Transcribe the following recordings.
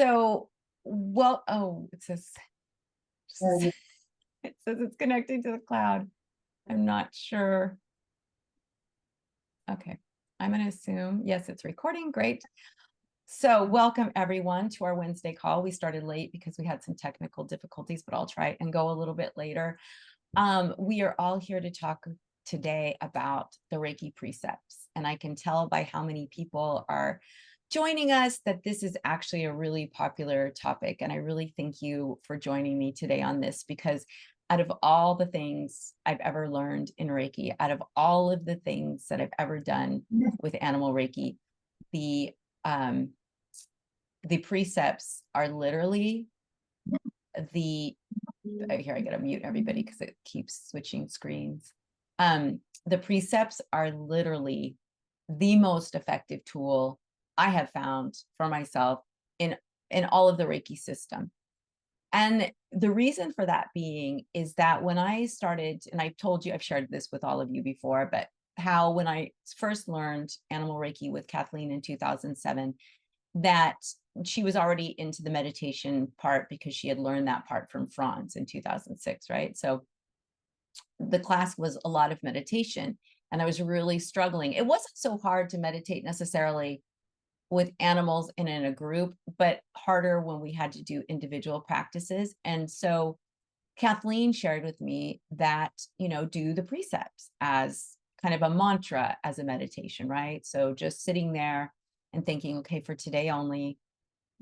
So, well, oh, Um, it says it's connecting to the cloud. I'm not sure. Okay. I'm going to assume, yes, it's recording. Great. So welcome everyone to our Wednesday call. We started late because we had some technical difficulties, but I'll try and go a little bit later. We are all here to talk today about the Reiki Precepts. And I can tell by how many people are joining us that this is actually a really popular topic. And I really thank you for joining me today on this, because out of all the things I've ever learned in Reiki, out of all of the things that I've ever done with animal Reiki, the um, the precepts are literally the here, I gotta mute everybody because it keeps switching screens. The precepts are literally the most effective tool I have found for myself in all of the Reiki system. And the reason for that being is that when I started, and I've told you, I've shared this with all of you before, but how when I first learned animal Reiki with Kathleen in 2007, that she was already into the meditation part because she had learned that part from Franz in 2006, right? So the class was a lot of meditation, and I was really struggling. It wasn't so hard to meditate necessarily with animals and in a group, but harder when we had to do individual practices. And so Kathleen shared with me that, do the precepts as kind of a mantra, as a meditation, right? So just sitting there and thinking, okay, for today only,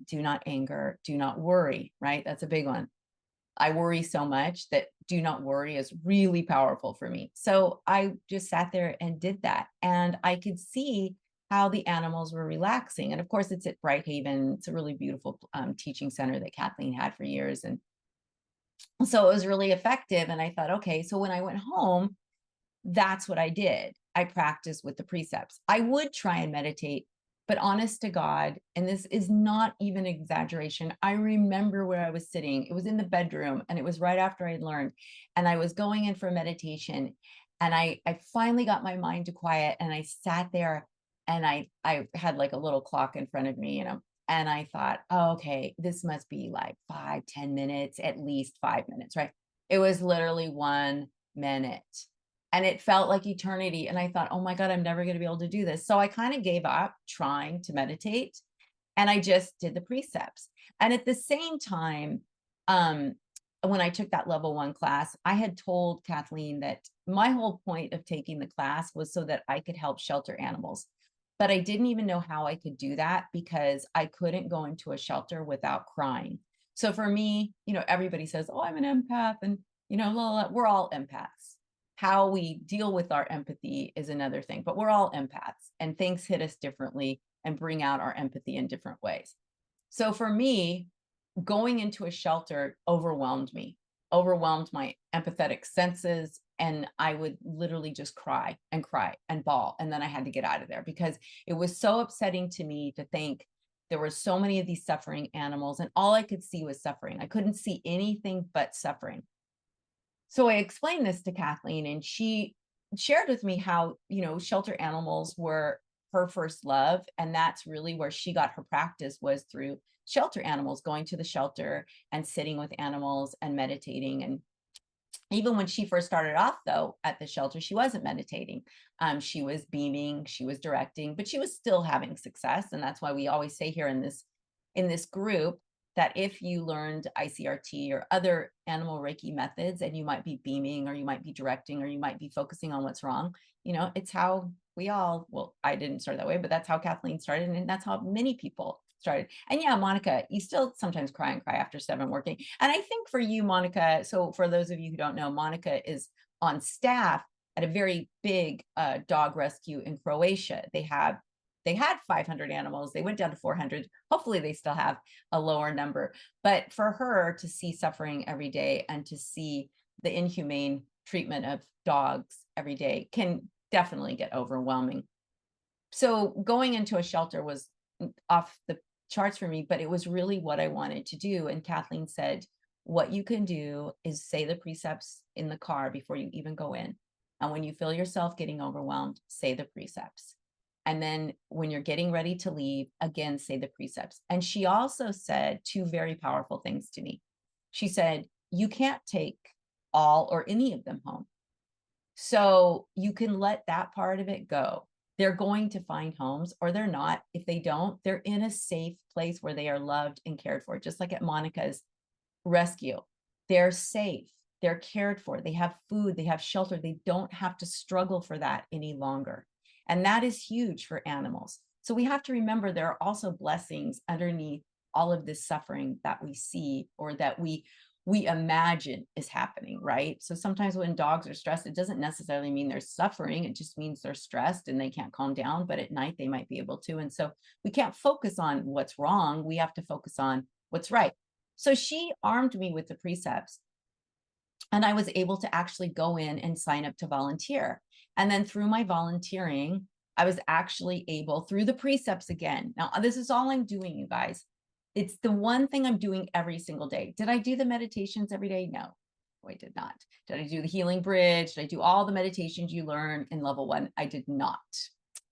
do not anger, do not worry, right? That's a big one. I worry so much that do not worry is really powerful for me. So I just sat there and did that. And I could see how the animals were relaxing. And of course, it's at BrightHaven. It's a really beautiful teaching center that Kathleen had for years. And so it was really effective. And I thought, okay, so when I went home, that's what I did. I practiced with the precepts. I would try and meditate, but honest to God, and this is not even exaggeration, I remember where I was sitting. It was in the bedroom, and it was right after I learned, and I was going in for meditation, and I finally got my mind to quiet, and I sat there, and I had like a little clock in front of me, and I thought, oh, okay, this must be like 5-10 minutes, at least 5 minutes, right? It was literally 1 minute. And it felt like eternity. And I thought, oh my God, I'm never going to be able to do this. So I kind of gave up trying to meditate, and I just did the precepts. And at the same time, when I took that level 1 class, I had told Kathleen that my whole point of taking the class was so that I could help shelter animals. But I didn't even know how I could do that because I couldn't go into a shelter without crying. So for me, everybody says, oh, I'm an empath. And, we're all empaths. How we deal with our empathy is another thing, but we're all empaths, and things hit us differently and bring out our empathy in different ways. So for me, going into a shelter overwhelmed overwhelmed my empathetic senses. And I would literally just cry and bawl. And then I had to get out of there because it was so upsetting to me to think there were so many of these suffering animals, and all I could see was suffering. I couldn't see anything but suffering. So I explained this to Kathleen, and she shared with me how, shelter animals were her first love. And that's really where she got her practice, was through shelter animals, going to the shelter and sitting with animals and meditating. And even when she first started off, though, at the shelter, she wasn't meditating. She was beaming, she was directing, but she was still having success. And that's why we always say here in this group that if you learned ICRT or other animal Reiki methods, and you might be beaming, or you might be directing, or you might be focusing on what's wrong, it's how we all, well, I didn't start that way, but that's how Kathleen started. And that's how many people started. And yeah, Monica, you still sometimes cry after 7 working. And I think for you, Monica, so for those of you who don't know, Monica is on staff at a very big dog rescue in Croatia. They had 500 animals. They went down to 400. Hopefully they still have a lower number. But for her to see suffering every day and to see the inhumane treatment of dogs every day can definitely get overwhelming. So going into a shelter was off the charts for me, but it was really what I wanted to do. And Kathleen said, what you can do is say the precepts in the car before you even go in. And when you feel yourself getting overwhelmed, say the precepts. And then when you're getting ready to leave, again, say the precepts. And she also said two very powerful things to me. She said, you can't take all or any of them home. So you can let that part of it go. They're going to find homes or they're not. If they don't, they're in a safe place where they are loved and cared for, just like at Monica's rescue. They're safe. They're cared for. They have food. They have shelter. They don't have to struggle for that any longer. And that is huge for animals. So we have to remember there are also blessings underneath all of this suffering that we see or that we imagine is happening, right? So sometimes when dogs are stressed, it doesn't necessarily mean they're suffering. It just means they're stressed and they can't calm down, but at night they might be able to. And so we can't focus on what's wrong. We have to focus on what's right. So she armed me with the precepts and I was able to actually go in and sign up to volunteer. And then through my volunteering, I was actually able, through the precepts again. Now, this is all I'm doing, you guys. It's the one thing I'm doing every single day. Did I do the meditations every day? No, I did not. Did I do the healing bridge? Did I do all the meditations you learn in level 1? I did not.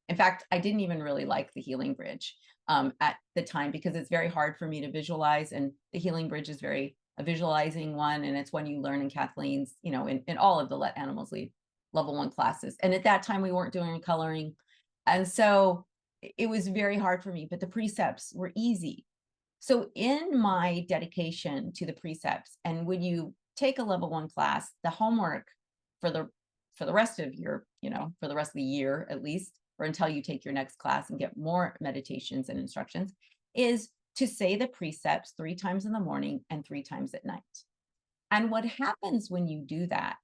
In fact, I didn't even really like the healing bridge at the time because it's very hard for me to visualize. And the healing bridge is very a visualizing one. And it's one you learn in Kathleen's, you know, in all of the Let Animals Lead level 1 classes. And at that time, we weren't doing coloring. And so it was very hard for me, but the precepts were easy. So in my dedication to the precepts, and when you take a level 1 class, the homework for the rest of your, you know, for the rest of the year, at least, or until you take your next class and get more meditations and instructions, is to say the precepts 3 times in the morning and 3 times at night. And what happens when you do that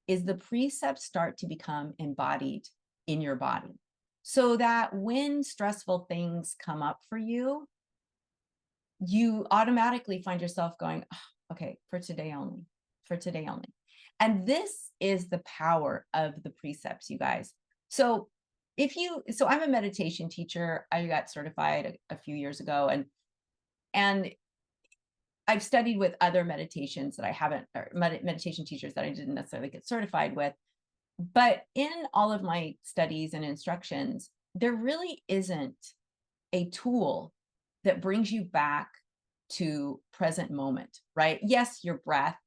is the precepts start to become embodied in your body so that when stressful things come up for you, you automatically find yourself going, oh, okay, for today only, for today only. And this is the power of the precepts, you guys. So so I'm a meditation teacher. I got certified a few years ago, and I've studied with other meditations that I haven't, or meditation teachers that I didn't necessarily get certified with. But in all of my studies and instructions, there really isn't a tool that brings you back to present moment, right? Yes, your breath.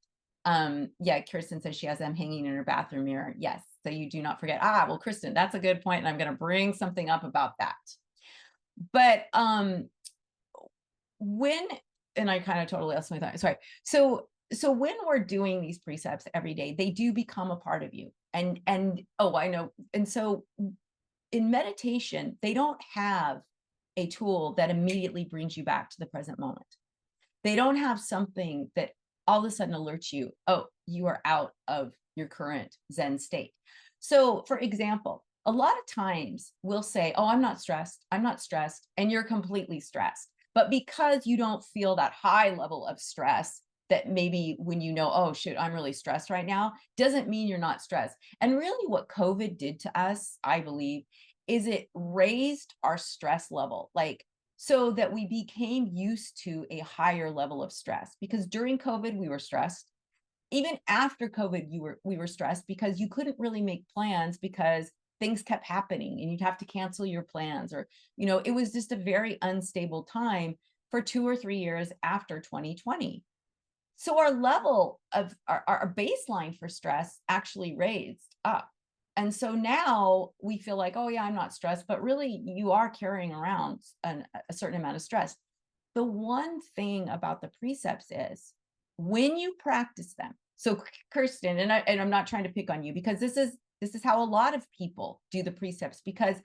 Yeah, Kirsten says she has them hanging in her bathroom mirror. Yes, so you do not forget. Well, Kristen, that's a good point, and I'm going to bring something up about that. But and I kind of totally lost my thought. Sorry. So when we're doing these precepts every day, they do become a part of you. And oh, I know. And so in meditation, they don't have a tool that immediately brings you back to the present moment. They don't have something that all of a sudden alerts you, oh, you are out of your current Zen state. So for example, a lot of times we'll say, oh, I'm not stressed. I'm not stressed. And you're completely stressed. But because you don't feel that high level of stress, that maybe when you know, oh, shoot, I'm really stressed right now, doesn't mean you're not stressed. And really what COVID did to us, I believe, is it raised our stress level, like so that we became used to a higher level of stress. Because during COVID, we were stressed. Even after COVID, we were stressed because you couldn't really make plans because things kept happening and you'd have to cancel your plans, or, you know, it was just a very unstable time for 2 or 3 years after 2020. So our level of our baseline for stress actually raised up. And so now we feel like, oh yeah, I'm not stressed, but really you are carrying around a certain amount of stress. The one thing about the precepts is when you practice them. So Kirsten, and I'm not trying to pick on you, because this is how a lot of people do the precepts, because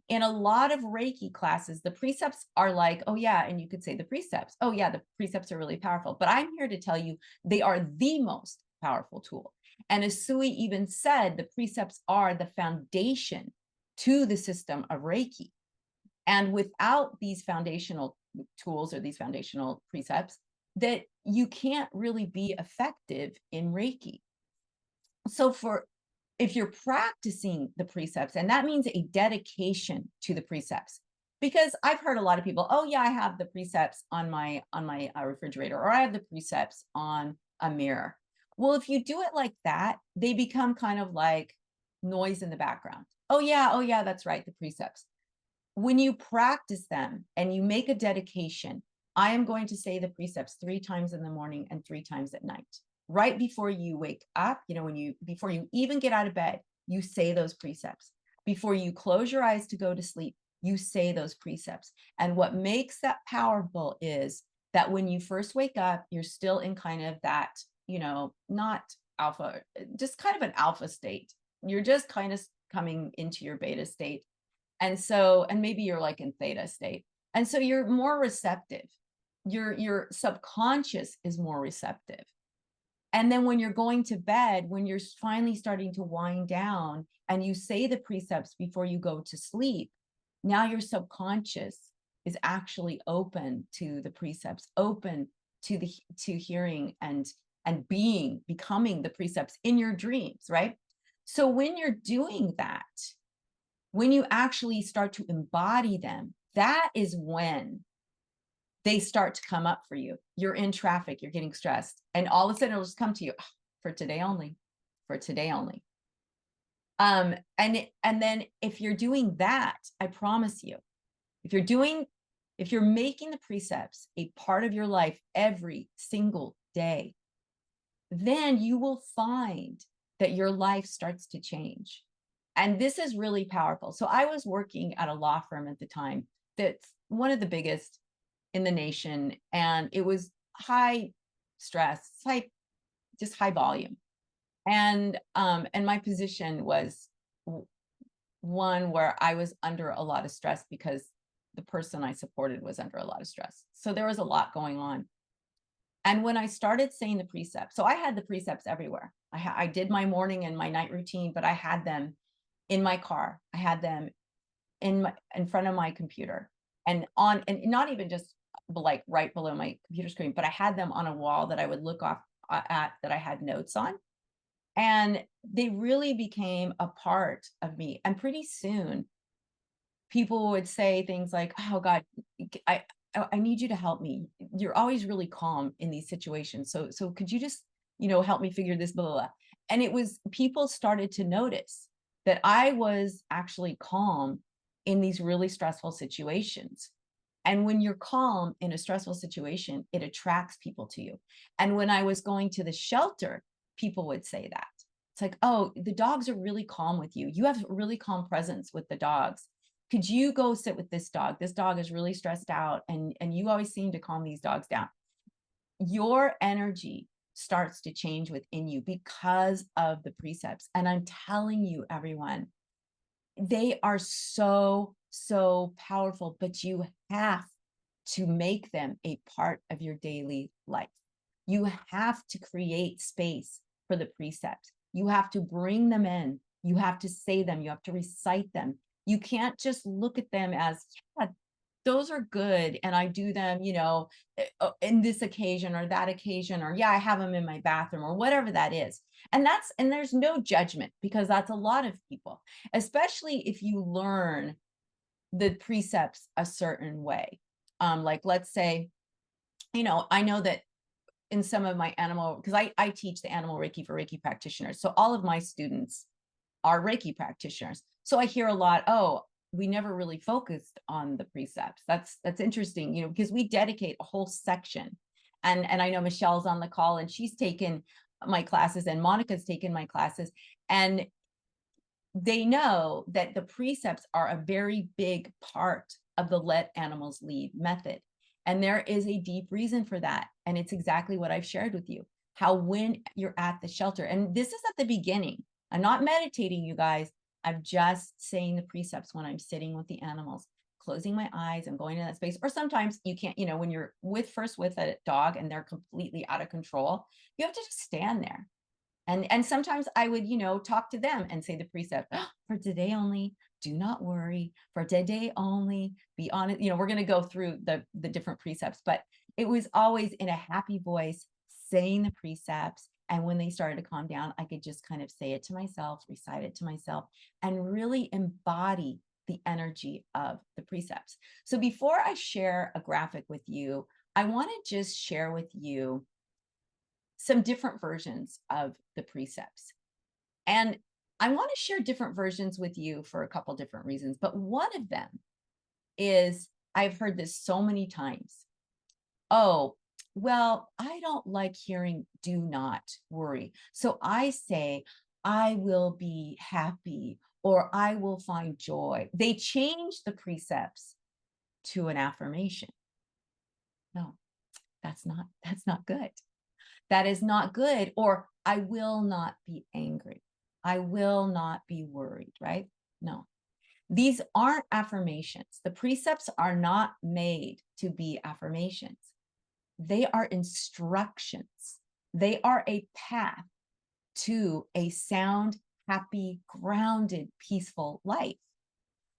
in a lot of Reiki classes, the precepts are like, oh yeah, and you could say the precepts, oh yeah, the precepts are really powerful. But I'm here to tell you they are the most powerful tool. And as Sui even said, the precepts are the foundation to the system of Reiki. And without these foundational tools or these foundational precepts, that you can't really be effective in Reiki. So if you're practicing the precepts, and that means a dedication to the precepts, because I've heard a lot of people, oh yeah, I have the precepts on my refrigerator, or I have the precepts on a mirror. Well, if you do it like that, they become kind of like noise in the background. Oh yeah, that's right, the precepts. when you practice them and you make a dedication, I am going to say the precepts 3 times in the morning and 3 times at night. Right before you wake up, before you even get out of bed, you say those precepts. Before you close your eyes to go to sleep, you say those precepts. And what makes that powerful is that when you first wake up, you're still in kind of that, not alpha, just kind of an alpha state. You're just kind of coming into your beta state. And maybe you're like in theta state. And so you're more receptive. Your subconscious is more receptive. And then when you're going to bed, when you're finally starting to wind down and you say the precepts before you go to sleep, now your subconscious is actually open to the precepts, open to hearing and becoming the precepts in your dreams, right? So when you're doing that, when you actually start to embody them, that is when they start to come up for you. You're in traffic, you're getting stressed, and all of a sudden it'll just come to you, for today only, for today only. And then if you're doing that, I promise you, if you're making the precepts a part of your life every single day, then you will find that your life starts to change. And this is really powerful. So I was working at a law firm at the time that's one of the biggest in the nation, and it was high stress, just high volume. And my position was one where I was under a lot of stress because the person I supported was under a lot of stress. So there was a lot going on. And when I started saying the precepts, so I had the precepts everywhere. I did my morning and my night routine, but I had them in my car. I had them in front of my computer and not even just like right below my computer screen, but I had them on a wall that I would look off at, that I had notes on. And they really became a part of me. And pretty soon people would say things like, "Oh God, I need you to help me. You're always really calm in these situations. So could you just, help me figure this, blah, blah, blah." And it was, people started to notice that I was actually calm in these really stressful situations. And when you're calm in a stressful situation, it attracts people to you. And when I was going to the shelter, people would say that. It's like, "Oh, the dogs are really calm with you. You have a really calm presence with the dogs. Could you go sit with this dog? This dog is really stressed out, and you always seem to calm these dogs down." Your energy starts to change within you because of the precepts. And I'm telling you, everyone, they are so, so powerful, but you have to make them a part of your daily life. You have to create space for the precepts. You have to bring them in. You have to say them. You have to recite them. You can't just look at them as, "Yeah, those are good, and I do them, in this occasion or that occasion, or yeah, I have them in my bathroom," or whatever that is. And there's no judgment, because that's a lot of people, especially if you learn the precepts a certain way. Like, let's say, I know that in some of my because I teach the animal Reiki for Reiki practitioners. So all of my students are Reiki practitioners. So I hear a lot, "Oh, we never really focused on the precepts." That's interesting, because we dedicate a whole section. And I know Michelle's on the call, and she's taken my classes, and Monica's taken my classes, and they know that the precepts are a very big part of the Let Animals Lead method. And there is a deep reason for that. And it's exactly what I've shared with you, how when you're at the shelter, and this is at the beginning, I'm not meditating, you guys. I'm just saying the precepts when I'm sitting with the animals, closing my eyes and going to that space. Or sometimes you can't, when you're with a dog and they're completely out of control, you have to just stand there. And sometimes I would, talk to them and say the precept, "Oh, for today only, do not worry. For today only, be honest." We're going to go through the different precepts, but it was always in a happy voice, saying the precepts. And when they started to calm down, I could just kind of say it to myself, recite it to myself, and really embody the energy of the precepts. So before I share a graphic with you, I want to just share with you some different versions of the precepts. And I want to share different versions with you for a couple different reasons. But one of them is I've heard this so many times. Oh, well, I don't like hearing do not worry. So I say, I will be happy or I will find joy. They change the precepts to an affirmation. No, that's not good. That is not good. Or I will not be angry. I will not be worried, right? No, these aren't affirmations. The precepts are not made to be affirmations. They are instructions. They are a path to a sound, happy, grounded, peaceful life.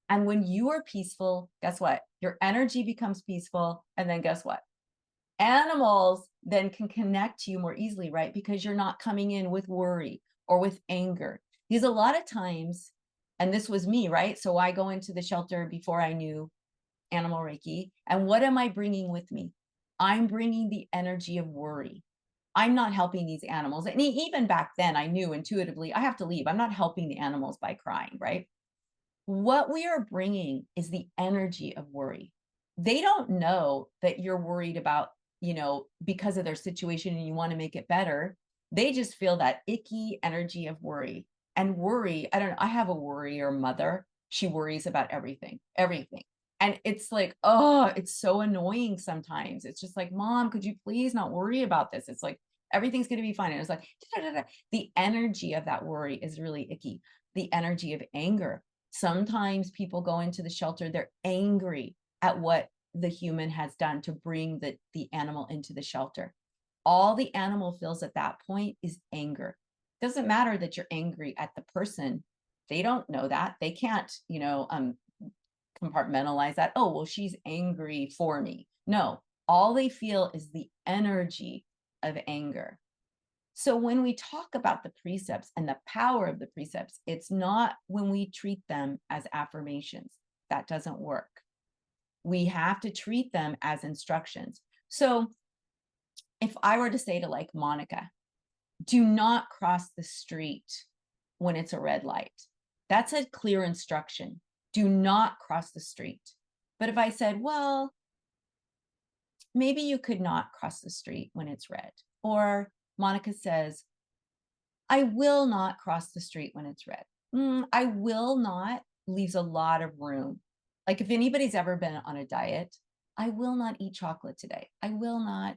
And when you are peaceful, guess what? Your energy becomes peaceful. And then guess what? Animals then can connect to you more easily, right? Because you're not coming in with worry or with anger. Because a lot of times, and this was me, right? So I go into the shelter before I knew animal Reiki. And what am I bringing with me? I'm bringing the energy of worry. I'm not helping these animals. And even back then, I knew intuitively, I have to leave. I'm not helping the animals by crying, right? What we are bringing is the energy of worry. They don't know that you're worried about, because of their situation and you want to make it better. They just feel that icky energy of worry. And worry, I don't know, I have a worrier mother. She worries about everything, everything. And it's like, oh, it's so annoying sometimes. It's just like, Mom, could you please not worry about this? It's like, everything's going to be fine. And it's like, the energy of that worry is really icky. The energy of anger. Sometimes people go into the shelter, they're angry at what the human has done to bring the animal into the shelter. All the animal feels at that point is anger. It doesn't matter that you're angry at the person. They don't know that. They can't, compartmentalize that. Oh, well, she's angry for me. No, all they feel is the energy of anger. So when we talk about the precepts and the power of the precepts, it's not when we treat them as affirmations. That doesn't work. We have to treat them as instructions. So if I were to say to like Monica, do not cross the street when it's a red light, that's a clear instruction. Do not cross the street. But if I said, well, maybe you could not cross the street when it's red, or Monica says, I will not cross the street when it's red. I will not leaves a lot of room. Like if anybody's ever been on a diet, I will not eat chocolate today. I will not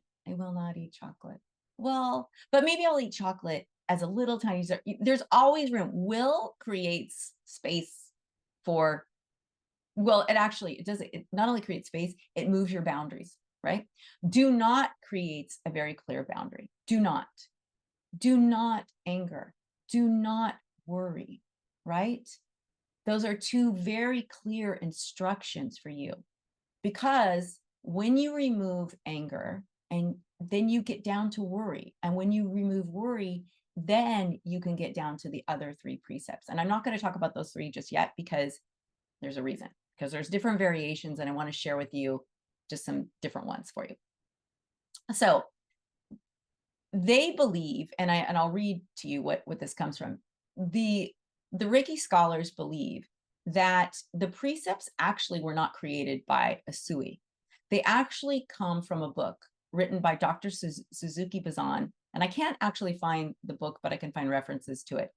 eat chocolate. Well, but maybe I'll eat chocolate as a little tiny dessert. There's always room. Will creates space for, well, it not only creates space, it moves your boundaries, right? Do not creates a very clear boundary. Do not anger. Do not worry, right? Those are two very clear instructions for you, because when you remove anger and then you get down to worry, and when you remove worry, then you can get down to the other three precepts. And I'm not going to talk about those three just yet because there's a reason, because there's different variations and I want to share with you just some different ones for you. So they believe, and I'll read to you what this comes from. The Reiki scholars believe that the precepts actually were not created by a Sui. They actually come from a book written by Dr. Suzuki Bazan, and I can't actually find the book, but I can find references to it.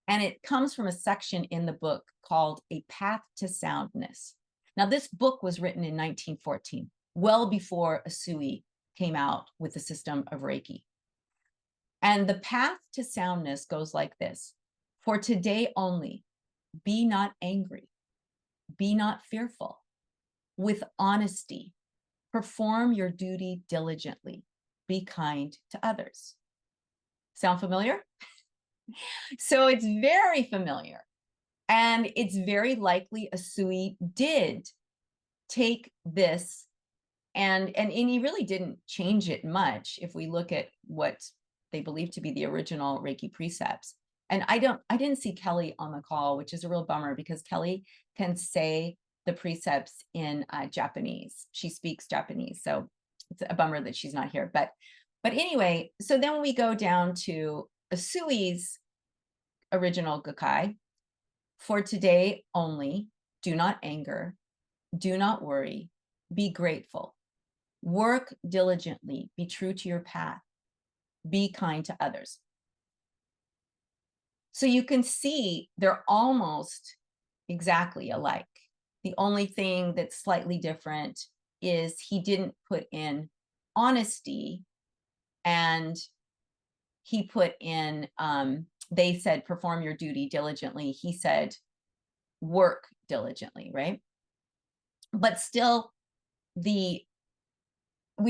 And it comes from a section in the book called A Path to Soundness. Now, this book was written in 1914, well before a Sui came out with the system of Reiki. And the path to soundness goes like this: for today only, be not angry, be not fearful, with honesty, perform your duty diligently, be kind to others. Sound familiar? So it's very familiar. And it's very likely a Sui did take this and he really didn't change it much if we look at what they believe to be the original Reiki precepts. And I didn't see Kelly on the call, which is a real bummer because Kelly can say the precepts in Japanese. She speaks Japanese, so it's a bummer that she's not here. But anyway, so then we go down to Asui's original Gakkai. For today only, do not anger, do not worry, be grateful, work diligently, be true to your path, be kind to others. So you can see they're almost exactly alike. The only thing that's slightly different is he didn't put in honesty, and he put in, they said, perform your duty diligently. He said, work diligently, right? But still, we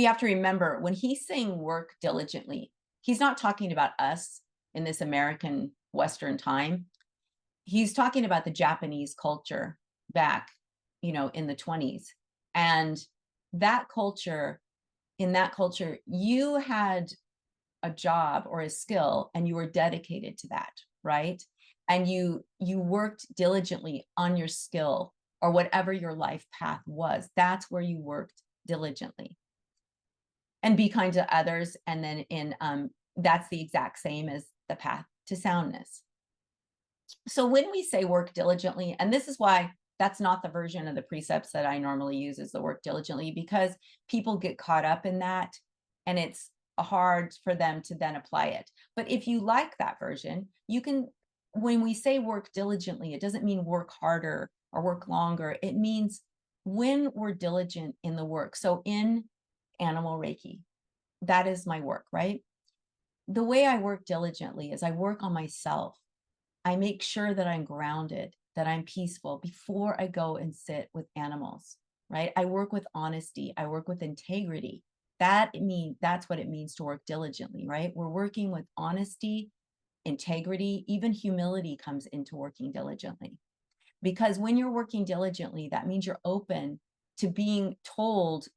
have to remember when he's saying work diligently, he's not talking about us in this American Western time. He's talking about the Japanese culture back, in the 20s. And that culture, in that culture, you had a job or a skill and you were dedicated to that, right? And you worked diligently on your skill or whatever your life path was. That's where you worked diligently. And be kind to others. And then that's the exact same as the path to soundness. So when we say work diligently, and this is why that's not the version of the precepts that I normally use, is the work diligently, because people get caught up in that and it's hard for them to then apply it. But if you like that version, you can, when we say work diligently, it doesn't mean work harder or work longer. It means when we're diligent in the work. So in Animal Reiki, that is my work, right? The way I work diligently is I work on myself. I make sure that I'm grounded, that I'm peaceful before I go and sit with animals, right? I work with honesty. I work with integrity. That's what it means to work diligently, right? We're working with honesty, integrity, even humility comes into working diligently. Because when you're working diligently, that means you're open to being told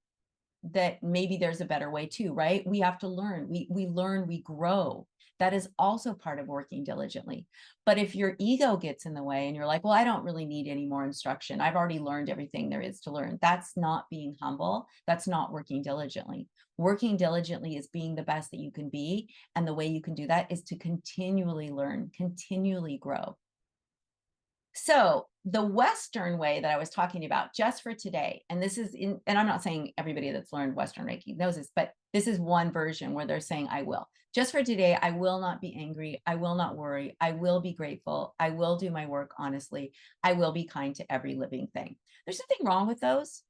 that maybe there's a better way too, right? We have to learn. We learn, we grow. That is also part of working diligently. But if your ego gets in the way and you're like, well, I don't really need any more instruction, I've already learned everything there is to learn, that's not being humble. That's not working diligently. Working diligently is being the best that you can be. And the way you can do that is to continually learn, continually grow. So the Western way that I was talking about just for today, and this is and I'm not saying everybody that's learned Western Reiki knows this, but this is one version where they're saying, I will. Just for today, I will not be angry. I will not worry. I will be grateful. I will do my work honestly. I will be kind to every living thing. There's nothing wrong with those,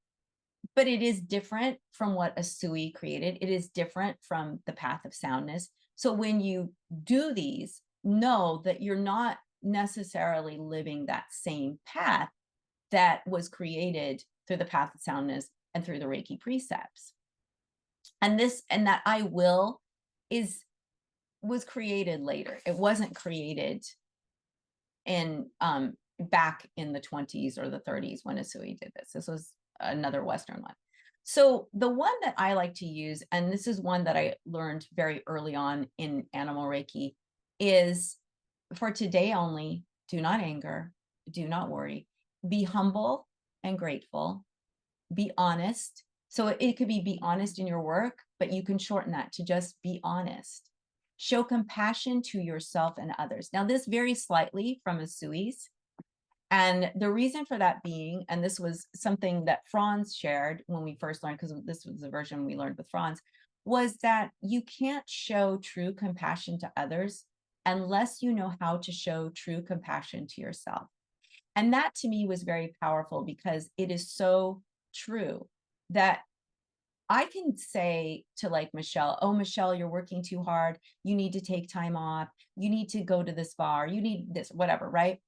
but it is different from what Asui created. It is different from the path of soundness. So when you do these, know that you're not necessarily living that same path that was created through the path of soundness and through the Reiki precepts. And that I will was created later. It wasn't created in back in the 20s or the 30s when Asui did this. This was another Western one. So the one that I like to use, and this is one that I learned very early on in Animal Reiki, is for today only, do not anger, do not worry, be humble and grateful, be honest. So it could be honest in your work, but you can shorten that to just be honest. Show compassion to yourself and others. Now, this varies slightly from Asui's. And the reason for that being, and this was something that Franz shared when we first learned, because this was the version we learned with Franz, was that you can't show true compassion to others unless you know how to show true compassion to yourself. And that to me was very powerful because it is so true that I can say to like Michelle, oh, Michelle, you're working too hard. You need to take time off. You need to go to the spa. You need this, whatever, right?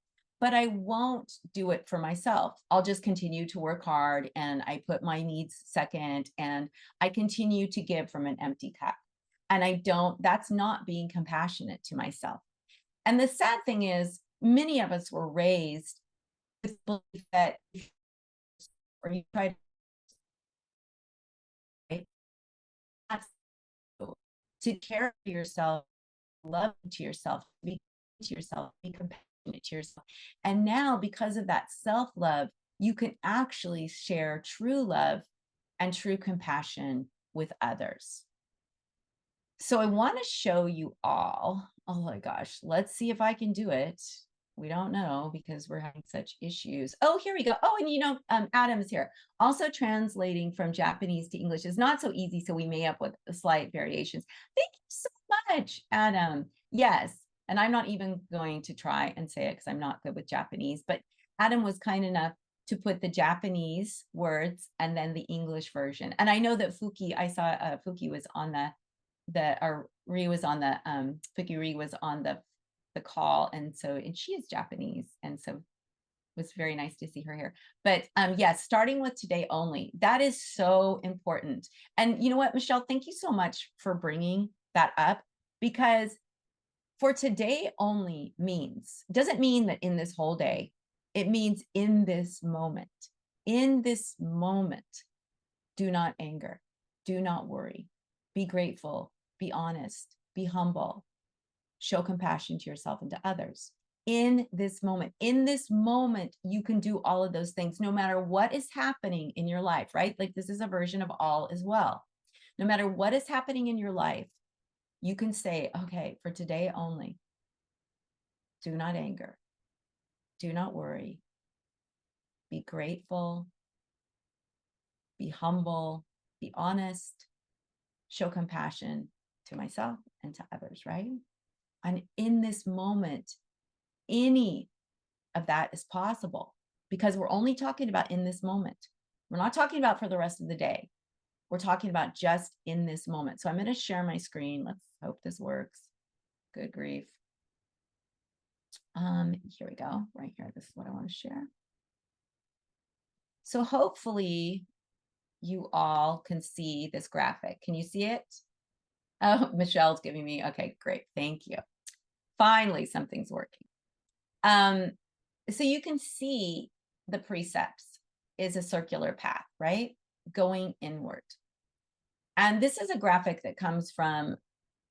But I won't do it for myself. I'll just continue to work hard and I put my needs second and I continue to give from an empty cup. And that's not being compassionate to myself. And the sad thing is, many of us were raised with the belief that, or you try to care for yourself, love to yourself, be to yourself, be compassionate to yourself. And now, because of that self-love, you can actually share true love and true compassion with others. So I want to show you all, oh my gosh, let's see if I can do it. We don't know because we're having such issues. Oh, here we go. Oh, and Adam is here. Also translating from Japanese to English is not so easy, so we may up with slight variations. Thank you so much, Adam. Yes, and I'm not even going to try and say it because I'm not good with Japanese, but Adam was kind enough to put the Japanese words and then the English version. And I know that I saw Fuki was on Ri was on the Fuki Ri was on the call, and she is Japanese, and so it was very nice to see her here. But yes, starting with today only, that is so important. And you know what, Michelle, thank you so much for bringing that up, because for today only doesn't mean that in this whole day. It means in this moment. In this moment, do not anger, do not worry, be grateful, be honest, be humble, show compassion to yourself and to others. In this moment, you can do all of those things, no matter what is happening in your life, right? Like this is a version of all as well. No matter what is happening in your life, you can say, okay, for today only, do not anger, do not worry, be grateful, be humble, be honest, show compassion to myself and to others, right? And in this moment, any of that is possible, because we're only talking about in this moment. We're not talking about for the rest of the day. We're talking about just in this moment. So I'm going to share my screen. Let's hope this works. Good grief. Here we go. Right here. This is what I want to share. So hopefully you all can see this graphic. Can you see it? Oh, Michelle's giving me, okay, great. Thank you. Finally, something's working. So you can see the precepts is a circular path, right? Going inward. And this is a graphic that comes from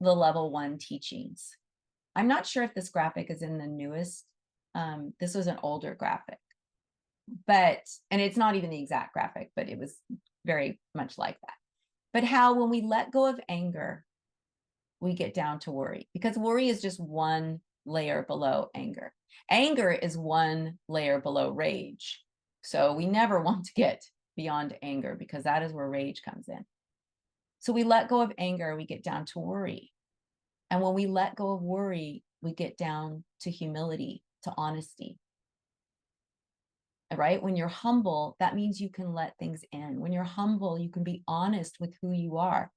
the level 1 teachings. I'm not sure if this graphic is in the newest. This was an older graphic, and it's not even the exact graphic, but it was very much like that. But how when we let go of anger, we get down to worry, because worry is just one layer below anger. Anger is one layer below rage. So we never want to get beyond anger, because that is where rage comes in. So we let go of anger, we get down to worry. And when we let go of worry, we get down to humility, to honesty. Right? When you're humble, that means you can let things in. When you're humble, you can be honest with who you are.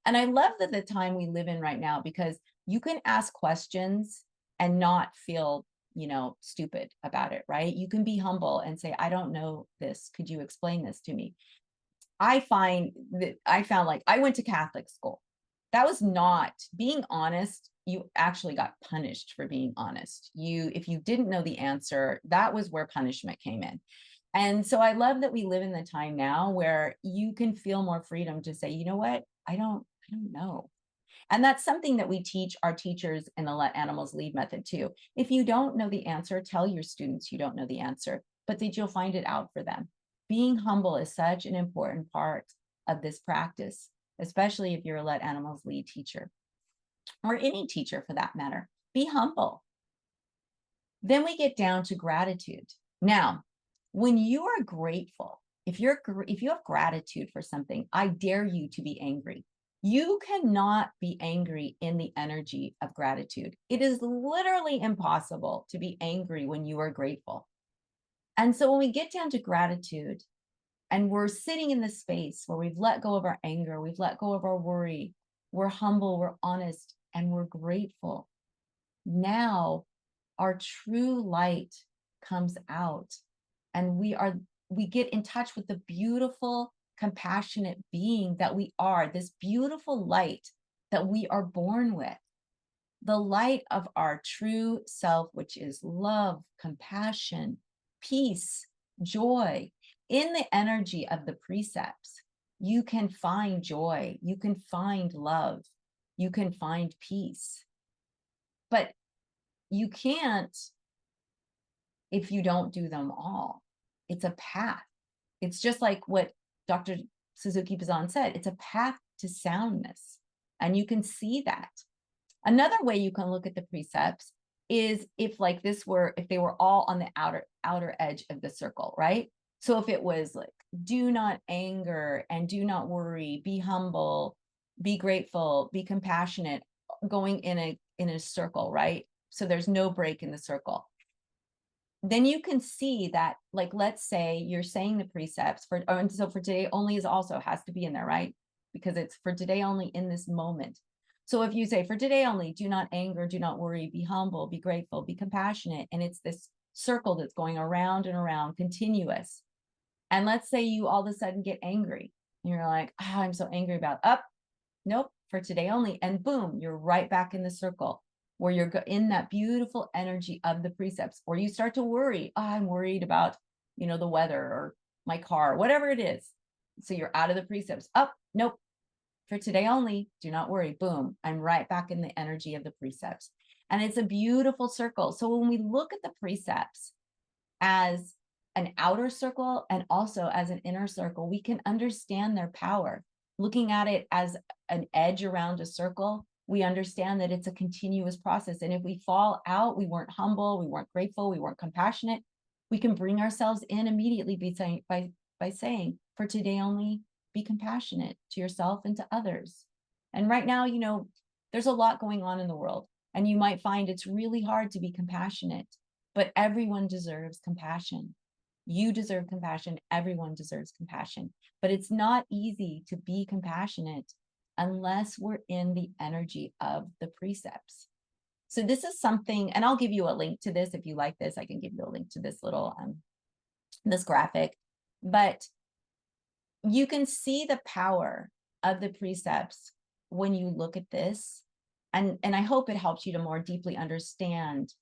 And I love that the time we live in right now, because you can ask questions and not feel, stupid about it, right? You can be humble and say, I don't know this. Could you explain this to me? I found like I went to Catholic school. That was not being honest. You actually got punished for being honest. If you didn't know the answer, that was where punishment came in. And so I love that we live in the time now where you can feel more freedom to say, you know what? I don't know. And that's something that we teach our teachers in the Let Animals Lead method too. If you don't know the answer, tell your students you don't know the answer, but that you'll find it out for them. Being humble is such an important part of this practice, especially if you're a Let Animals Lead teacher, or any teacher for that matter. Be humble. Then we get down to gratitude. Now, when you are grateful, if you have gratitude for something, I dare you to be angry. You cannot be angry in the energy of gratitude. It is literally impossible to be angry when you are grateful. And so when we get down to gratitude and we're sitting in the space where we've let go of our anger, we've let go of our worry, we're humble, we're honest, and we're grateful. Now our true light comes out, and we get in touch with the beautiful, compassionate being that we are, this beautiful light that we are born with, the light of our true self, which is love, compassion, peace, joy. In the energy of the precepts, you can find joy, you can find love, you can find peace. But you can't if you don't do them all. It's a path. It's just like what Dr. Suzuki Bazan said, it's a path to soundness. And you can see that. Another way you can look at the precepts is if like if they were all on the outer edge of the circle, right? So if it was like, do not anger and do not worry, be humble, be grateful, be compassionate, going in a circle, right? So there's no break in the circle. Then you can see that, like, let's say you're saying the precepts and so for today only is also has to be in there, right? Because it's for today only in this moment. So if you say for today only, do not anger, do not worry, be humble, be grateful, be compassionate, and it's this circle that's going around and around, continuous. And let's say you all of a sudden get angry. You're like, oh, I'm so angry about nope, for today only. And boom, you're right back in the circle where you're in that beautiful energy of the precepts, or you start to worry. Oh, I'm worried about, the weather or my car, whatever it is. So you're out of the precepts. Nope, for today only, do not worry. Boom, I'm right back in the energy of the precepts. And it's a beautiful circle. So when we look at the precepts as an outer circle and also as an inner circle, we can understand their power. Looking at it as an edge around a circle, we understand that it's a continuous process. And if we fall out, we weren't humble, we weren't grateful, we weren't compassionate, we can bring ourselves in immediately by saying, for today only, be compassionate to yourself and to others. And right now, there's a lot going on in the world, and you might find it's really hard to be compassionate, but everyone deserves compassion. You deserve compassion. Everyone deserves compassion. But it's not easy to be compassionate unless we're in the energy of the precepts. So this is something, and I'll give you a link to this. If you like this, I can give you a link to this little, this graphic. But you can see the power of the precepts when you look at this. And I hope it helps you to more deeply understand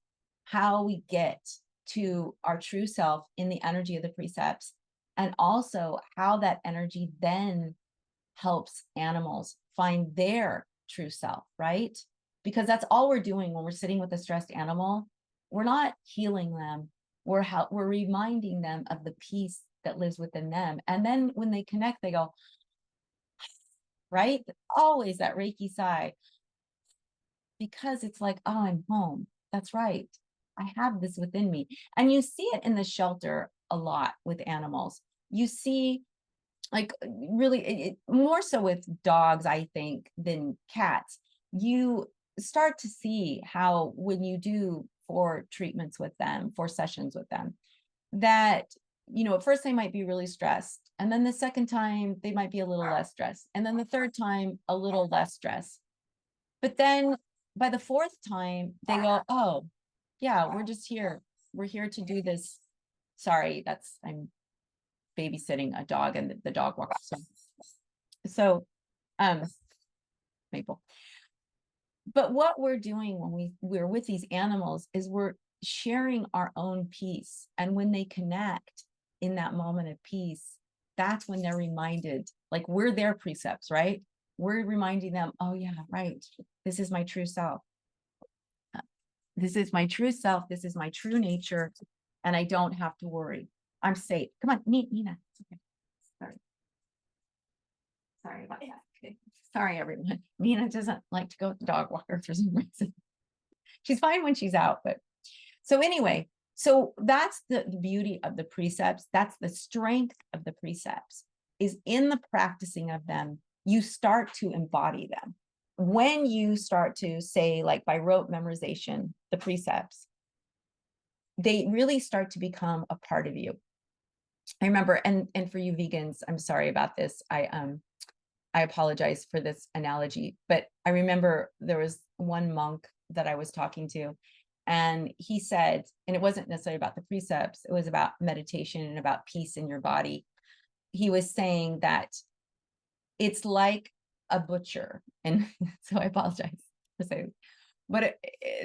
how we get to our true self in the energy of the precepts, and also how that energy then helps animals find their true self, right? Because that's all we're doing when we're sitting with a stressed animal. We're not healing them. We're reminding them of the peace that lives within them. And then when they connect, they go, right? Always that Reiki sigh, because it's like, oh, I'm home. That's right. I have this within me. And you see it in the shelter a lot with animals. You see, like, really, more so with dogs, I think, than cats. You start to see how when you do 4 treatments with them, 4 sessions with them, that, at first they might be really stressed. And then the second time, they might be a little less stressed. And then the third time, a little less stressed. But then by the 4th time, they go, oh, yeah, we're just here. We're here to do this. Sorry, I'm babysitting a dog and the dog walks. So, Maple. But what we're doing when we're with these animals is we're sharing our own peace. And when they connect in that moment of peace, that's when they're reminded, like, we're their precepts, right? We're reminding them, oh yeah, right. This is my true self. This is my true self. This is my true nature. And I don't have to worry. I'm safe. Come on, Nina. Okay. Sorry about that. Okay. Sorry, everyone. Nina doesn't like to go with the dog walker for some reason. She's fine when she's out, but so anyway, so that's the beauty of the precepts. That's the strength of the precepts, is in the practicing of them, you start to embody them. When you start to say, like by rote memorization, the precepts, they really start to become a part of you. I remember, and for you vegans, I'm sorry about this. I apologize for this analogy, but I remember there was one monk that I was talking to, and he said, and it wasn't necessarily about the precepts, it was about meditation and about peace in your body. He was saying that it's like a butcher. And so I apologize for saying, but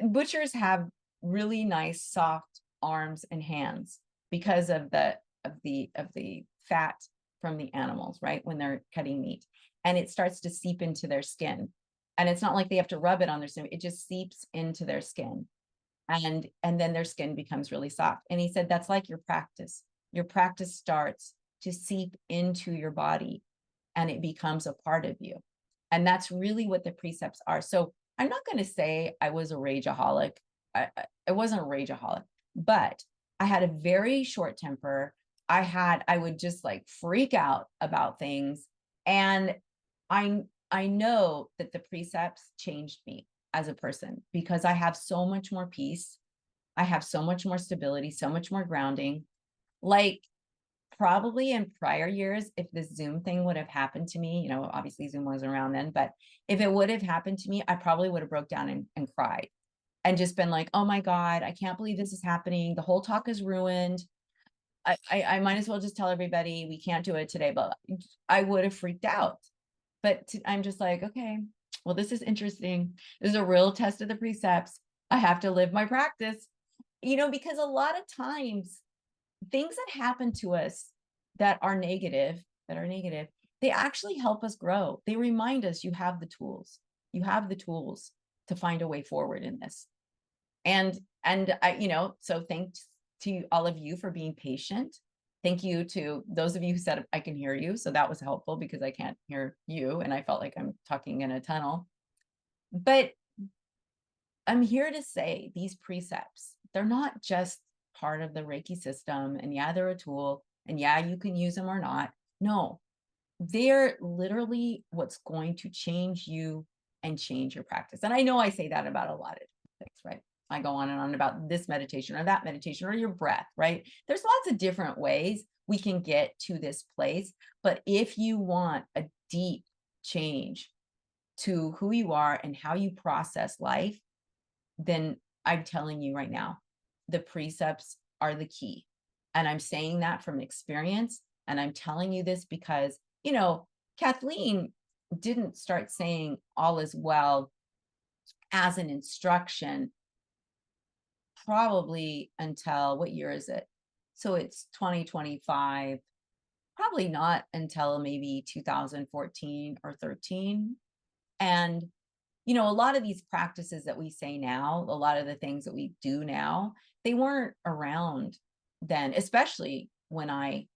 butchers have really nice, soft arms and hands because of the fat from the animals, right? When they're cutting meat, and it starts to seep into their skin. And it's not like they have to rub it on their skin. It just seeps into their skin. And then their skin becomes really soft. And he said, that's like your practice. Your practice starts to seep into your body and it becomes a part of you. And that's really what the precepts are. So I'm not going to say I was a rageaholic. I wasn't a rageaholic, but I had a very short temper. I would just like freak out about things. And I know that the precepts changed me as a person because I have so much more peace. I have so much more stability, so much more grounding. Like probably in prior years, if this Zoom thing would have happened to me, obviously Zoom wasn't around then, but if it would have happened to me, I probably would have broke down and cried and just been like, oh my God, I can't believe this is happening. The whole talk is ruined. I might as well just tell everybody we can't do it today, but I would have freaked out. But I'm just like, okay, well, this is interesting. This is a real test of the precepts. I have to live my practice, because a lot of times things that happen to us that are negative, they actually help us grow. They remind us you have the tools. You have the tools to find a way forward in this. And I, so thanks to all of you for being patient. Thank you to those of you who said I can hear you. So that was helpful because I can't hear you. And I felt like I'm talking in a tunnel. But I'm here to say these precepts, they're not just part of the Reiki system. And yeah, they're a tool. And yeah, you can use them or not. No, they're literally what's going to change you and change your practice. And I know I say that about a lot of things, right? I go on and on about this meditation or that meditation or your breath, right? There's lots of different ways we can get to this place. But if you want a deep change to who you are and how you process life, then I'm telling you right now, the precepts are the key. And I'm saying that from experience. And I'm telling you this because, Kathleen didn't start saying all is well as an instruction probably until what year is it? So it's 2025, probably not until maybe 2014 or 13. And a lot of these practices that we say now, a lot of the things that we do now, they weren't around then, especially when I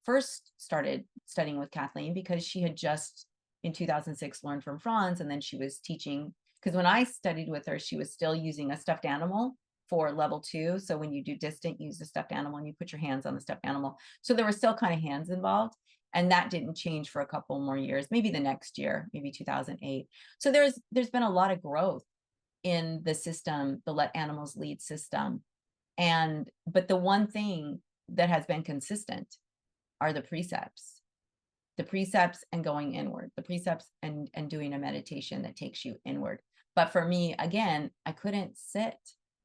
first started studying with Kathleen, because she had just in 2006 learned from Franz, and then she was teaching, because when I studied with her, she was still using a stuffed animal for level 2. So when you do distant, use the stuffed animal and you put your hands on the stuffed animal. So there were still kind of hands involved. And that didn't change for a couple more years, maybe the next year, maybe 2008. So there's been a lot of growth in the system, the Let Animals Lead system. But the one thing that has been consistent are the precepts and going inward, the precepts and doing a meditation that takes you inward. But for me, again, I couldn't sit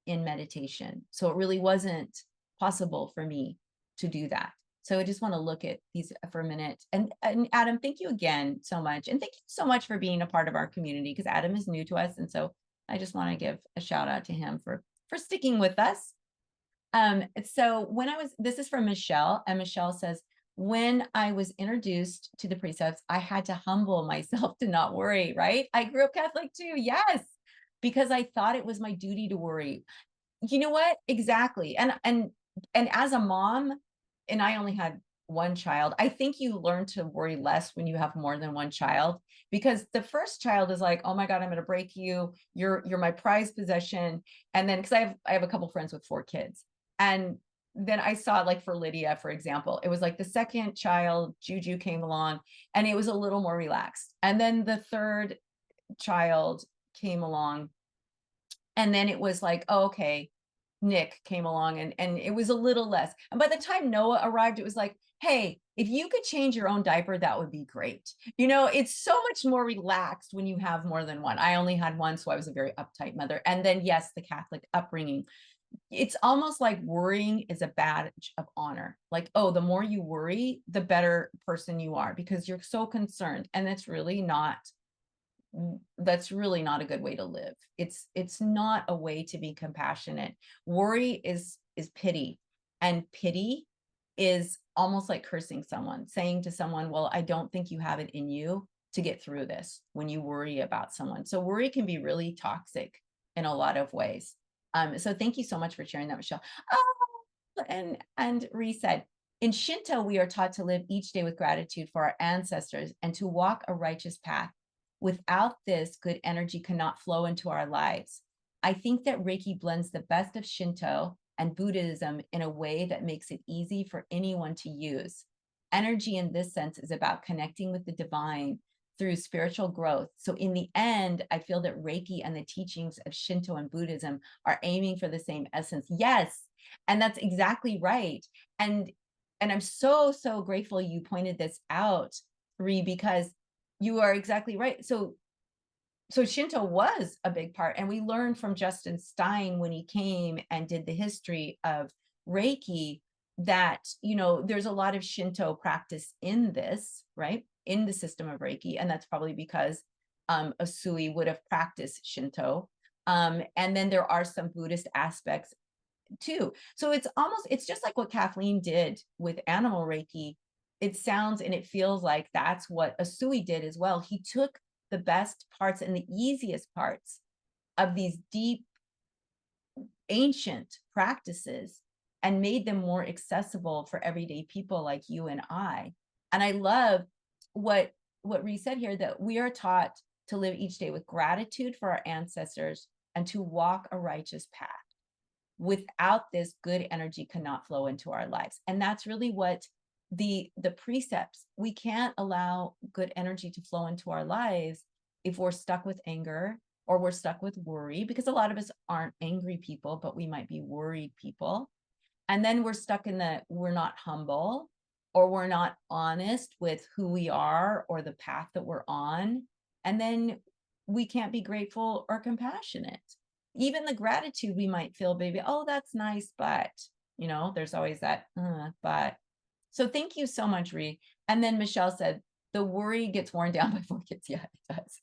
in meditation. So it really wasn't possible for me to do that. So I just want to look at these for a minute. And Adam, thank you again so much. And thank you so much for being a part of our community, because Adam is new to us. And so I just want to give a shout out to him for sticking with us. So this is from Michelle, and Michelle says, when I was introduced to the precepts, I had to humble myself to not worry, right? I grew up Catholic too. Yes. Because I thought it was my duty to worry. You know what? Exactly. And as a mom, and I only had one child, I think you learn to worry less when you have more than one child, because the first child is like, oh my God, I'm going to break you. You're my prized possession. And then, because I have a couple friends with 4 kids. And then I saw, like for Lydia, for example, it was like the second child, Juju, came along and it was a little more relaxed. And then the third child came along. And then it was like, oh, okay, Nick came along and it was a little less. And by the time Noah arrived, it was like, hey, if you could change your own diaper, that would be great. It's so much more relaxed when you have more than one. I only had one, so I was a very uptight mother. And then, yes, the Catholic upbringing. It's almost like worrying is a badge of honor. Like, oh, the more you worry, the better person you are because you're so concerned. And that's really not a good way to live. It's not a way to be compassionate. Worry is pity, and pity is almost like cursing someone, saying to someone, well, I don't think you have it in you to get through this when you worry about someone. So worry can be really toxic in a lot of ways. So thank you so much for sharing that, Michelle. Oh, and Ree said, in Shinto, we are taught to live each day with gratitude for our ancestors and to walk a righteous path. Without this, good energy cannot flow into our lives. I think that Reiki blends the best of Shinto and Buddhism in a way that makes it easy for anyone to use. Energy in this sense is about connecting with the divine through spiritual growth. So in the end, I feel that Reiki and the teachings of Shinto and Buddhism are aiming for the same essence. Yes, and that's exactly right. And I'm so grateful you pointed this out, Ree, because you are exactly right. So Shinto was a big part, and we learned from Justin Stein when he came and did the history of Reiki that, you know, there's a lot of Shinto practice in this, right? In the system of Reiki. And that's probably because Usui would have practiced Shinto. And then there are some Buddhist aspects too. So it's just like what Kathleen did with animal Reiki. It sounds and it feels like that's what Usui did as well. He took the best parts and the easiest parts of these deep ancient practices and made them more accessible for everyday people like you and I. And I love what Ree said here, that we are taught to live each day with gratitude for our ancestors and to walk a righteous path. Without this, good energy cannot flow into our lives. And that's really what the precepts, we can't allow good energy to flow into our lives if we're stuck with anger or we're stuck with worry, because a lot of us aren't angry people, but we might be worried people. And then we're stuck in we're not humble, or we're not honest with who we are or the path that we're on. And then we can't be grateful or compassionate. Even the gratitude we might feel, baby, oh, that's nice, but, you know, there's always that, but. So thank you so much, Ree. And then Michelle said, the worry gets worn down by focus. Yeah, it does.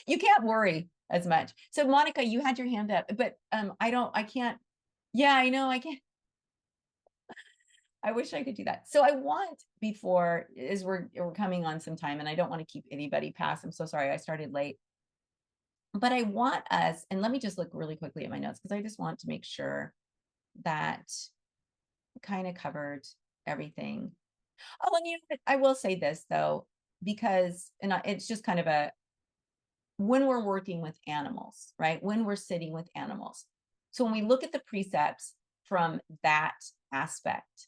You can't worry as much. So Monica, you had your hand up, but I can't. Yeah, I know, I can't. I wish I could do that. So I want, before, as we're coming on some time, and I don't want to keep anybody past. I'm so sorry I started late. But I want us, and let me just look really quickly at my notes, because I just want to make sure that I kind of covered everything. Oh, and you know, I will say this though, because, and it's just kind of when we're working with animals, right? When we're sitting with animals. So when we look at the precepts from that aspect,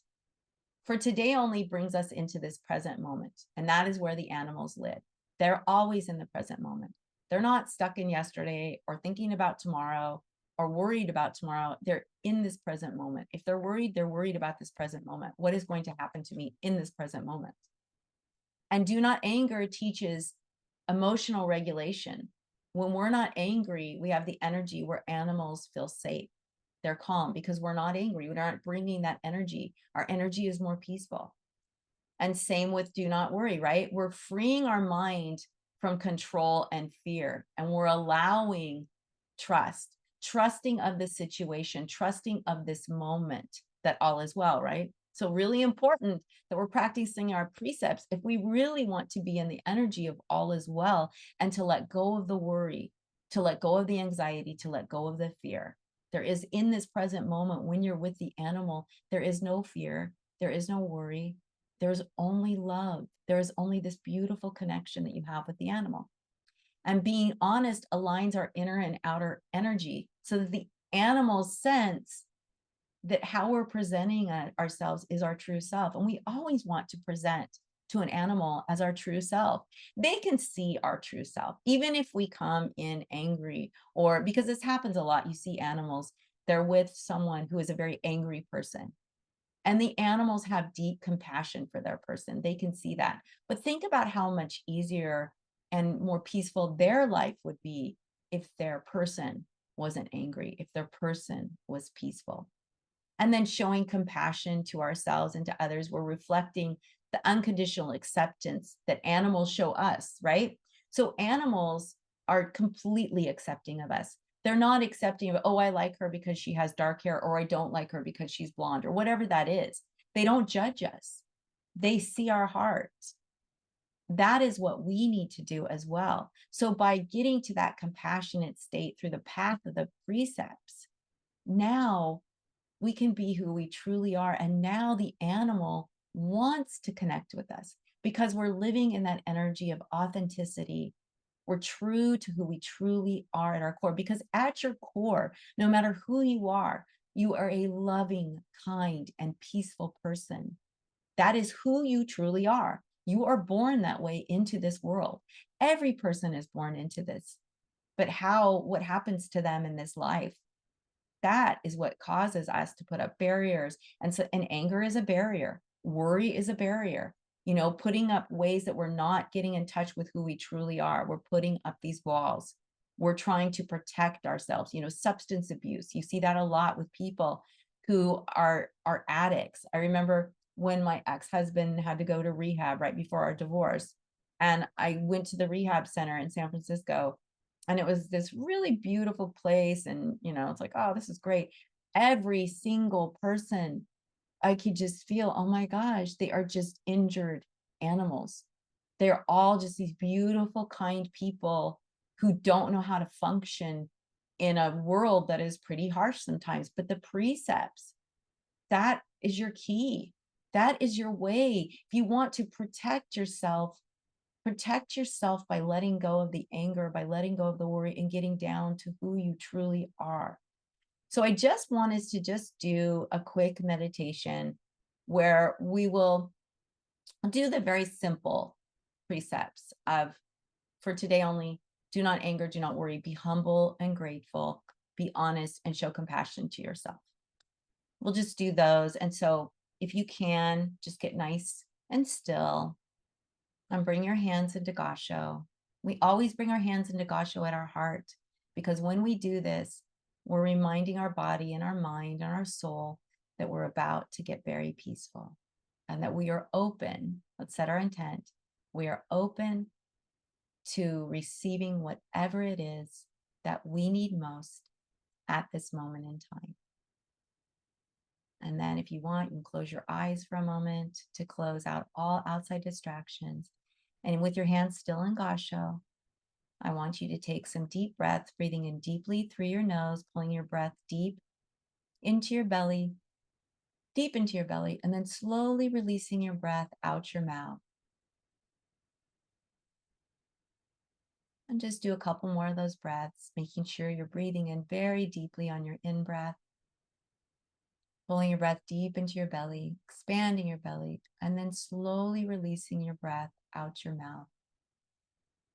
for today only brings us into this present moment. And that is where the animals live. They're always in the present moment. They're not stuck in yesterday or thinking about tomorrow or worried about tomorrow. They're in this present moment. If they're worried about this present moment. What is going to happen to me in this present moment? And do not anger teaches emotional regulation. When we're not angry, we have the energy where animals feel safe. They're calm because we're not angry. We aren't bringing that energy. Our energy is more peaceful. And same with do not worry, right? We're freeing our mind from control and fear, and we're allowing trusting of the situation, trusting of this moment that all is well, right? So really important that we're practicing our precepts if we really want to be in the energy of all is well, and to let go of the worry, to let go of the anxiety, to let go of the fear. There is, in this present moment, when you're with the animal, there is no fear, there is no worry, there's only love. There is only this beautiful connection that you have with the animal. And being honest aligns our inner and outer energy so that the animals sense that how we're presenting ourselves is our true self. And we always want to present to an animal as our true self. They can see our true self, even if we come in angry, or because this happens a lot. You see animals, they're with someone who is a very angry person, and the animals have deep compassion for their person. They can see that. But think about how much easier and more peaceful their life would be if their person wasn't angry, if their person was peaceful. And then showing compassion to ourselves and to others, we're reflecting the unconditional acceptance that animals show us, right? So animals are completely accepting of us. They're not accepting of, oh, I like her because she has dark hair, or I don't like her because she's blonde, or whatever that is. They don't judge us. They see our hearts. That is what we need to do as well. So by getting to that compassionate state through the path of the precepts, now we can be who we truly are. And now the animal wants to connect with us because we're living in that energy of authenticity We're true to who we truly are at our core, because at your core, no matter who you are a loving, kind, and peaceful person. That is who you truly are. You are born that way into this world. Every person is born into this. But what happens to them in this life, that is what causes us to put up barriers. And anger is a barrier. Worry is a barrier. Putting up ways that we're not getting in touch with who we truly are. We're putting up these walls. We're trying to protect ourselves. Substance abuse. You see that a lot with people who are addicts. I remember when my ex-husband had to go to rehab right before our divorce, and I went to the rehab center in San Francisco, and it was this really beautiful place, and it's like, oh, this is great. Every single person, I could just feel, oh my gosh, they are just injured animals. They're all just these beautiful, kind people who don't know how to function in a world that is pretty harsh sometimes. But the precepts, that is your key. That is your way. If you want to protect yourself by letting go of the anger, by letting go of the worry, and getting down to who you truly are. So I just want us to just do a quick meditation where we will do the very simple precepts of, for today only, do not anger, do not worry, be humble and grateful, be honest, and show compassion to yourself. We'll just do those. And so if you can, just get nice and still and bring your hands into Gasho. We always bring our hands into Gasho at our heart, because when we do this, we're reminding our body and our mind and our soul that we're about to get very peaceful, and that we are open. Let's set our intent. We are open to receiving whatever it is that we need most at this moment in time. And then if you want, you can close your eyes for a moment to close out all outside distractions. And with your hands still in Gasho, I want you to take some deep breaths, breathing in deeply through your nose, pulling your breath deep into your belly, and then slowly releasing your breath out your mouth. And just do a couple more of those breaths, making sure you're breathing in very deeply on your in-breath, pulling your breath deep into your belly, expanding your belly, and then slowly releasing your breath out your mouth.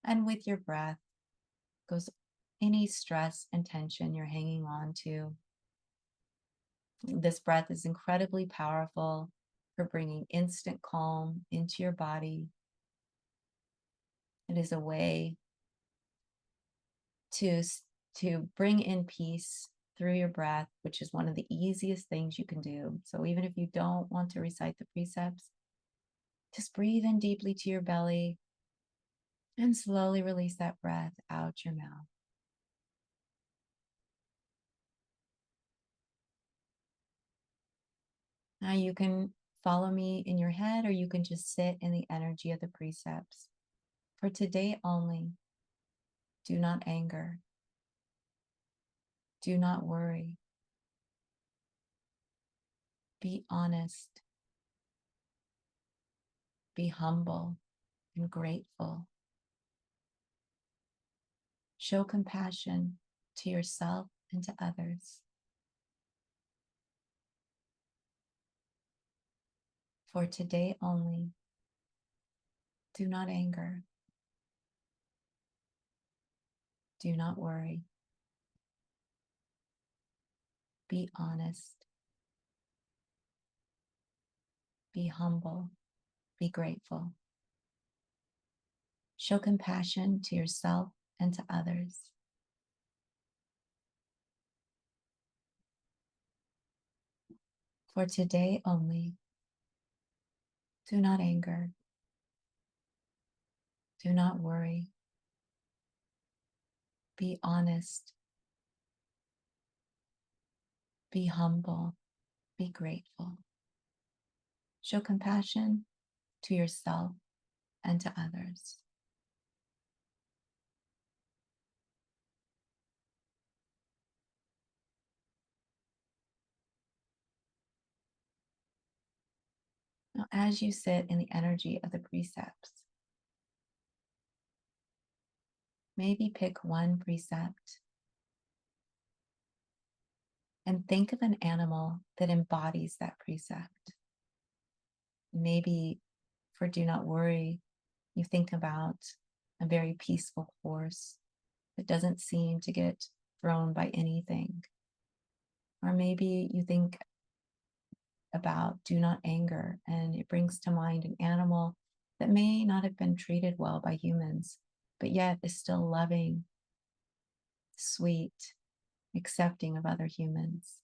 And with your breath goes any stress and tension you're hanging on to. This breath is incredibly powerful for bringing instant calm into your body. It is a way to bring in peace through your breath, which is one of the easiest things you can do. So even if you don't want to recite the precepts, just breathe in deeply to your belly and slowly release that breath out your mouth. Now you can follow me in your head, or you can just sit in the energy of the precepts. For today only, do not anger. Do not worry. Be honest. Be humble and grateful. Show compassion to yourself and to others. For today only, do not anger. Do not worry. Be honest. Be humble. Be grateful. Show compassion to yourself and to others. For today only, do not anger. Do not worry. Be honest. Be humble. Be grateful. Show compassion to yourself and to others. Now, as you sit in the energy of the precepts, maybe pick one precept and think of an animal that embodies that precept. Maybe for do not worry, you think about a very peaceful horse that doesn't seem to get thrown by anything. Or maybe you think about do not anger, and it brings to mind an animal that may not have been treated well by humans, but yet is still loving, sweet, accepting of other humans.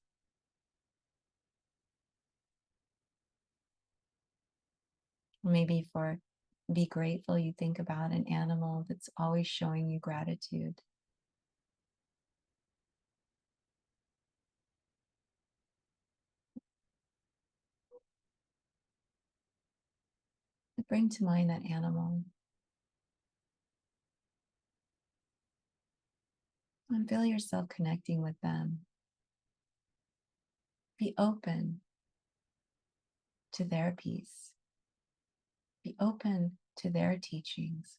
Maybe for be grateful, you think about an animal that's always showing you gratitude. Bring to mind that animal and feel yourself connecting with them. Be open to their peace. Be open to their teachings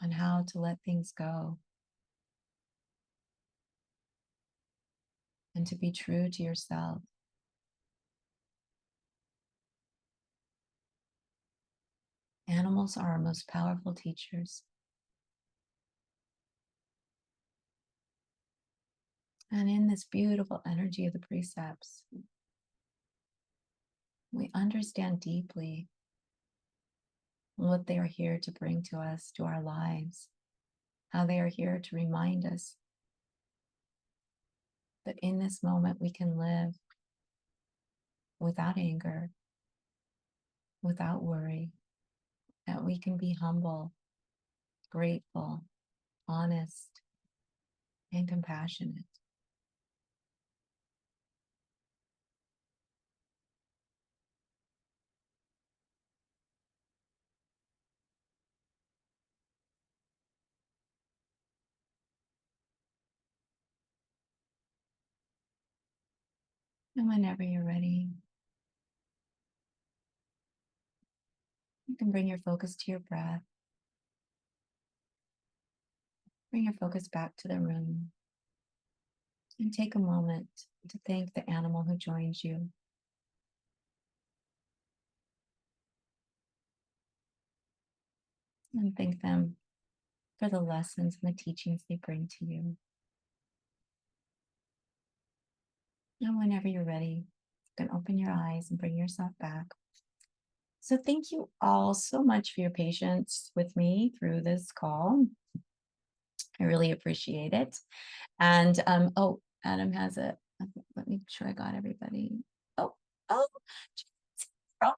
on how to let things go and to be true to yourself. Animals are our most powerful teachers. And in this beautiful energy of the precepts, we understand deeply what they are here to bring to us, to our lives, how they are here to remind us that in this moment we can live without anger, without worry, that we can be humble, grateful, honest, and compassionate. And whenever you're ready, you can bring your focus to your breath. Bring your focus back to the room and take a moment to thank the animal who joins you. And thank them for the lessons and the teachings they bring to you. And whenever you're ready, you can open your eyes and bring yourself back. So thank you all so much for your patience with me through this call. I really appreciate it. And oh, Adam has let me make sure I got everybody. Oh, okay,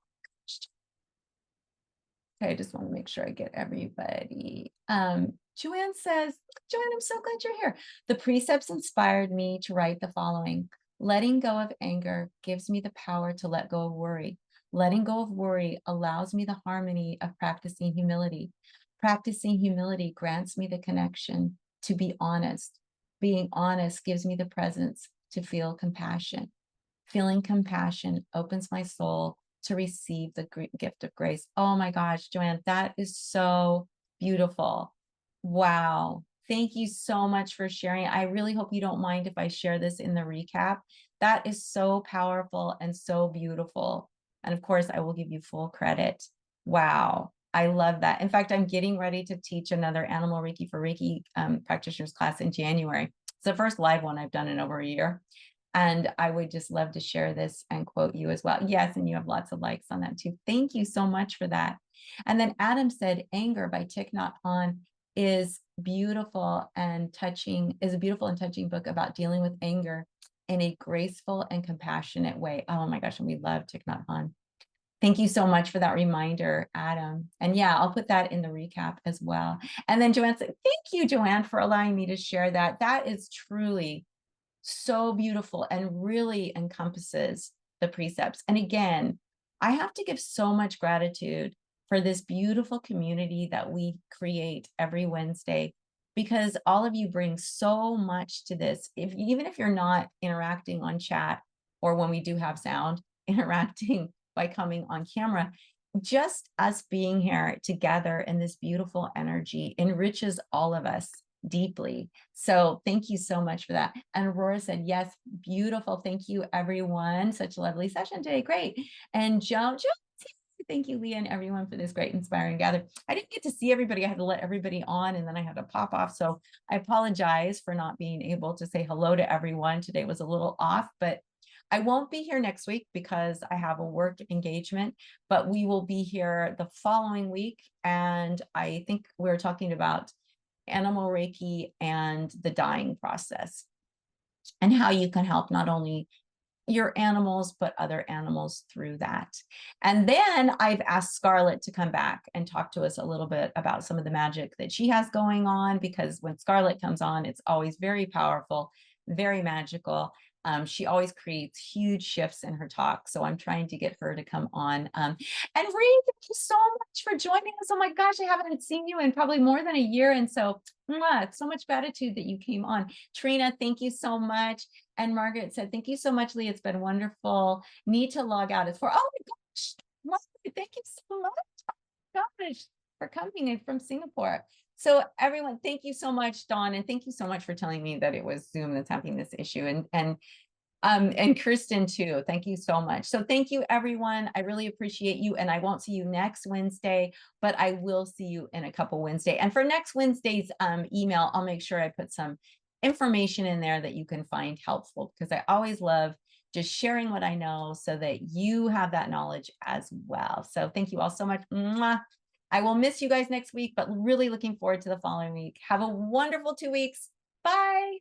I just want to make sure I get everybody. Joanne says, Joanne, I'm so glad you're here. The precepts inspired me to write the following. Letting go of anger gives me the power to let go of worry. Letting go of worry allows me the harmony of practicing humility. Practicing humility grants me the connection to be honest. Being honest gives me the presence to feel compassion. Feeling compassion opens my soul to receive the gift of grace. Oh my gosh, Joanne, that is so beautiful. Wow. Thank you so much for sharing. I really hope you don't mind if I share this in the recap. That is so powerful and so beautiful. And of course, I will give you full credit. Wow. I love that. In fact, I'm getting ready to teach another Animal Reiki for Reiki practitioners class in January. It's the first live one I've done in over a year. And I would just love to share this and quote you as well. Yes, and you have lots of likes on that too. Thank you so much for that. And then Adam said, Anger by Thich Nhat Hanh is beautiful and touching, is a beautiful and touching book about dealing with anger in a graceful and compassionate way. Oh my gosh, and we love Thich Nhat Hanh. Thank you so much for that reminder, Adam. And yeah, I'll put that in the recap as well. And then Joanne said, thank you, Joanne, for allowing me to share that. That is truly so beautiful and really encompasses the precepts. And again, I have to give so much gratitude for this beautiful community that we create every Wednesday, because all of you bring so much to this. Even if you're not interacting on chat, or when we do have sound, interacting by coming on camera, just us being here together in this beautiful energy enriches all of us deeply. So thank you so much for that. And Aurora said, yes, beautiful. Thank you, everyone. Such a lovely session today. Great. And Joan, thank you, Leah, and everyone for this great inspiring gather. I didn't get to see everybody. I had to let everybody on and then I had to pop off. So I apologize for not being able to say hello to everyone. Today was a little off, but I won't be here next week because I have a work engagement, but we will be here the following week. And I think we're talking about animal Reiki and the dying process and how you can help not only your animals, but other animals through that. And then I've asked Scarlett to come back and talk to us a little bit about some of the magic that she has going on, because when Scarlett comes on, it's always very powerful, very magical. She always creates huge shifts in her talk. So I'm trying to get her to come on. And Ree, thank you so much for joining us. Oh my gosh, I haven't seen you in probably more than a year. And so, so much gratitude that you came on. Trina, thank you so much. And Margaret said, thank you so much, Lee. It's been wonderful. Need to log out. It's for, oh my gosh, Margaret, thank you so much. Oh my gosh, for coming in from Singapore. So everyone, thank you so much, Dawn. And thank you so much for telling me that it was Zoom that's having this issue. And Kirsten too. Thank you so much. So thank you, everyone. I really appreciate you. And I won't see you next Wednesday, but I will see you in a couple Wednesday. And for next Wednesday's email, I'll make sure I put some information in there that you can find helpful, because I always love just sharing what I know so that you have that knowledge as well. So thank you all so much. Mwah. I will miss you guys next week, but really looking forward to the following week. Have a wonderful 2 weeks. Bye.